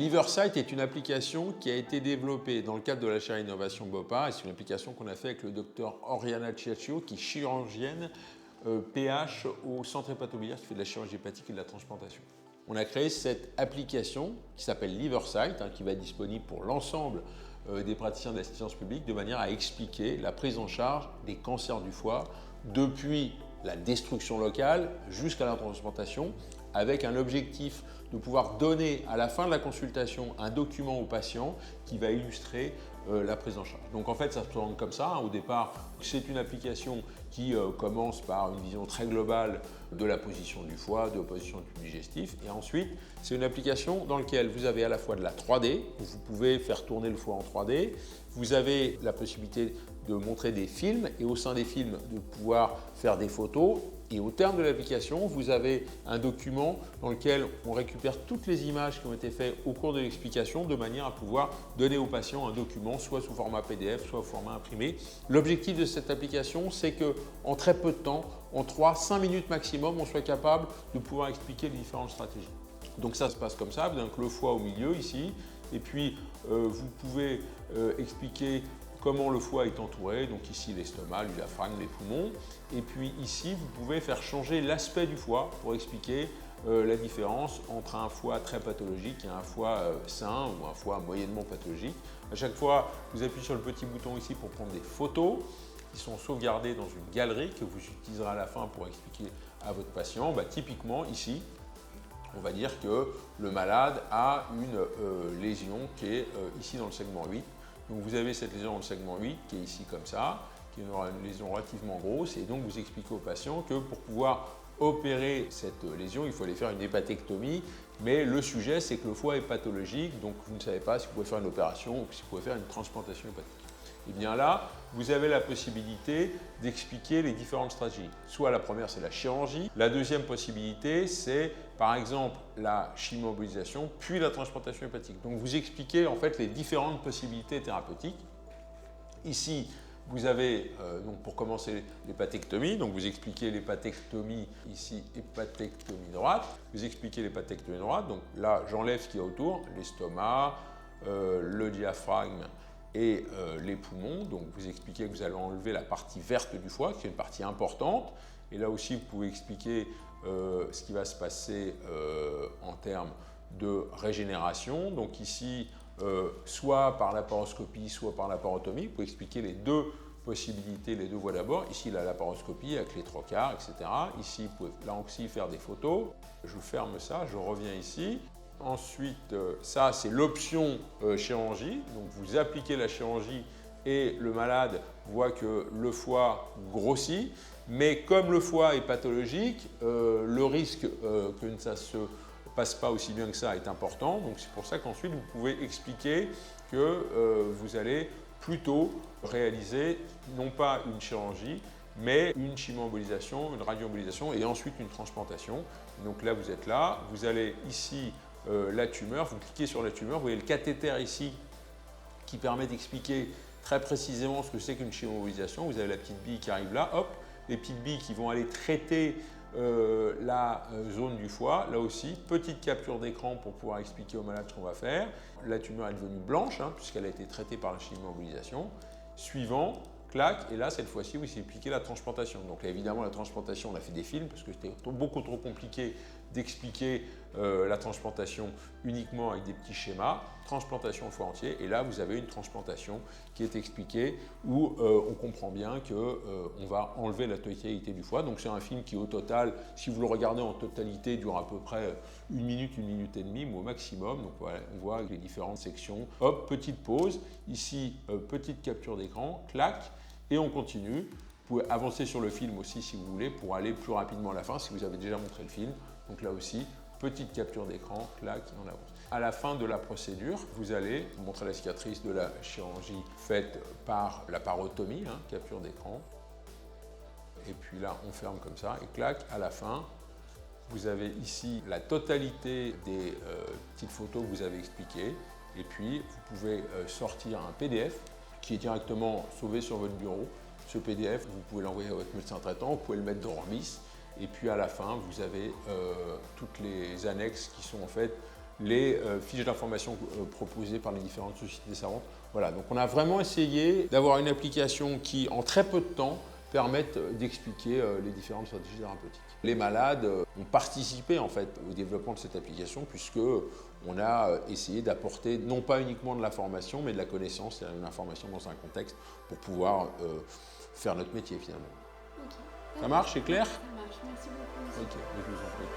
Liversight est une application qui a été développée dans le cadre de la chaire Innovation BOPA et c'est une application qu'on a fait avec le docteur Oriana Ciaccio qui est chirurgienne PH au centre hépatobiliaire qui fait de la chirurgie hépatique et de la transplantation. On a créé cette application qui s'appelle Liversight, qui va être disponible pour l'ensemble des praticiens de l'assistance publique de manière à expliquer la prise en charge des cancers du foie depuis la destruction locale jusqu'à la transplantation avec un objectif de pouvoir donner à la fin de la consultation un document au patient qui va illustrer la prise en charge. Donc en fait, ça se présente comme ça. Au départ, c'est une application qui commence par une vision très globale de la position du foie, de la position du tube digestif. Et ensuite, c'est une application dans laquelle vous avez à la fois de la 3D, où vous pouvez faire tourner le foie en 3D. Vous avez la possibilité de montrer des films et au sein des films, de pouvoir faire des photos. Et au terme de l'application, vous avez un document dans lequel on récupère toutes les images qui ont été faites au cours de l'explication de manière à pouvoir donner au patient un document, soit sous format PDF, soit au format imprimé. L'objectif de cette application, c'est qu'en très peu de temps, en 3-5 minutes maximum, on soit capable de pouvoir expliquer les différentes stratégies. Donc ça se passe comme ça, vous avez le foie au milieu ici, et puis vous pouvez expliquer comment le foie est entouré, donc ici l'estomac, le diaphragme, les poumons. Et puis ici, vous pouvez faire changer l'aspect du foie pour expliquer la différence entre un foie très pathologique et un foie sain ou un foie moyennement pathologique. À chaque fois, vous appuyez sur le petit bouton ici pour prendre des photos qui sont sauvegardées dans une galerie que vous utiliserez à la fin pour expliquer à votre patient. Typiquement ici, on va dire que le malade a une lésion qui est ici dans le segment 8. Donc vous avez cette lésion dans le segment 8 qui est ici comme ça, qui est une lésion relativement grosse et donc vous expliquez au patient que pour pouvoir opérer cette lésion, il faut aller faire une hépatectomie, mais le sujet c'est que le foie est pathologique, donc vous ne savez pas si vous pouvez faire une opération ou si vous pouvez faire une transplantation hépatique. Et bien là, vous avez la possibilité d'expliquer les différentes stratégies. Soit la première, c'est la chirurgie. La deuxième possibilité, c'est par exemple la chimioembolisation, puis la transplantation hépatique. Donc vous expliquez en fait les différentes possibilités thérapeutiques. Ici, vous avez, donc pour commencer, l'hépatectomie. Donc vous expliquez l'hépatectomie, ici, hépatectomie droite. Vous expliquez l'hépatectomie droite. Donc là, j'enlève ce qu'il y a autour, l'estomac, le diaphragme, et les poumons. Donc vous expliquez que vous allez enlever la partie verte du foie, qui est une partie importante. Et là aussi, vous pouvez expliquer ce qui va se passer en termes de régénération. Donc ici, soit par laparoscopie, soit par laparotomie. Vous pouvez expliquer les deux possibilités, les deux voies d'abord. Ici, la laparoscopie avec les trocars, etc. Ici, vous pouvez là aussi faire des photos. Je ferme ça, je reviens ici. Ensuite, ça c'est l'option chirurgie, donc vous appliquez la chirurgie et le malade voit que le foie grossit, mais comme le foie est pathologique, le risque que ça ne se passe pas aussi bien que ça est important, donc c'est pour ça qu'ensuite vous pouvez expliquer que vous allez plutôt réaliser non pas une chirurgie, mais une chimioembolisation, une radioembolisation et ensuite une transplantation. Donc là vous êtes là, vous allez ici la tumeur, vous cliquez sur la tumeur, vous voyez le cathéter ici qui permet d'expliquer très précisément ce que c'est qu'une chimioembolisation. Vous avez la petite bille qui arrive là, hop, les petites billes qui vont aller traiter la zone du foie. Là aussi, petite capture d'écran pour pouvoir expliquer au malade ce qu'on va faire. La tumeur est devenue blanche puisqu'elle a été traitée par la chimioembolisation. Suivant, clac, et là cette fois-ci vous expliquez la transplantation. Donc là évidemment la transplantation, on a fait des films parce que c'était beaucoup trop compliqué d'expliquer la transplantation uniquement avec des petits schémas. Transplantation au foie entier, et là vous avez une transplantation qui est expliquée où on comprend bien qu'on va enlever la totalité du foie. Donc c'est un film qui au total, si vous le regardez en totalité, dure à peu près 1 minute et demie au maximum. Donc voilà, on voit les différentes sections. Hop, petite pause, ici petite capture d'écran, clac, et on continue. Vous pouvez avancer sur le film aussi si vous voulez pour aller plus rapidement à la fin si vous avez déjà montré le film. Donc là aussi, petite capture d'écran, clac, et on avance. À la fin de la procédure, vous allez montrer la cicatrice de la chirurgie faite par la parotomie, capture d'écran. Et puis là, on ferme comme ça et clac, à la fin, vous avez ici la totalité des petites photos que vous avez expliquées. Et puis, vous pouvez sortir un PDF qui est directement sauvé sur votre bureau. Ce PDF, vous pouvez l'envoyer à votre médecin traitant, vous pouvez le mettre dans Remis. Et puis à la fin, vous avez toutes les annexes qui sont en fait les fiches d'information proposées par les différentes sociétés savantes. Voilà, donc on a vraiment essayé d'avoir une application qui, en très peu de temps, permette d'expliquer les différentes stratégies thérapeutiques. Les malades ont participé en fait au développement de cette application puisque on a essayé d'apporter non pas uniquement de l'information mais de la connaissance, c'est-à-dire une information dans un contexte pour pouvoir faire notre métier finalement. Okay. Ça marche, c'est clair? Ça marche, merci beaucoup. Ok, je vous en prie.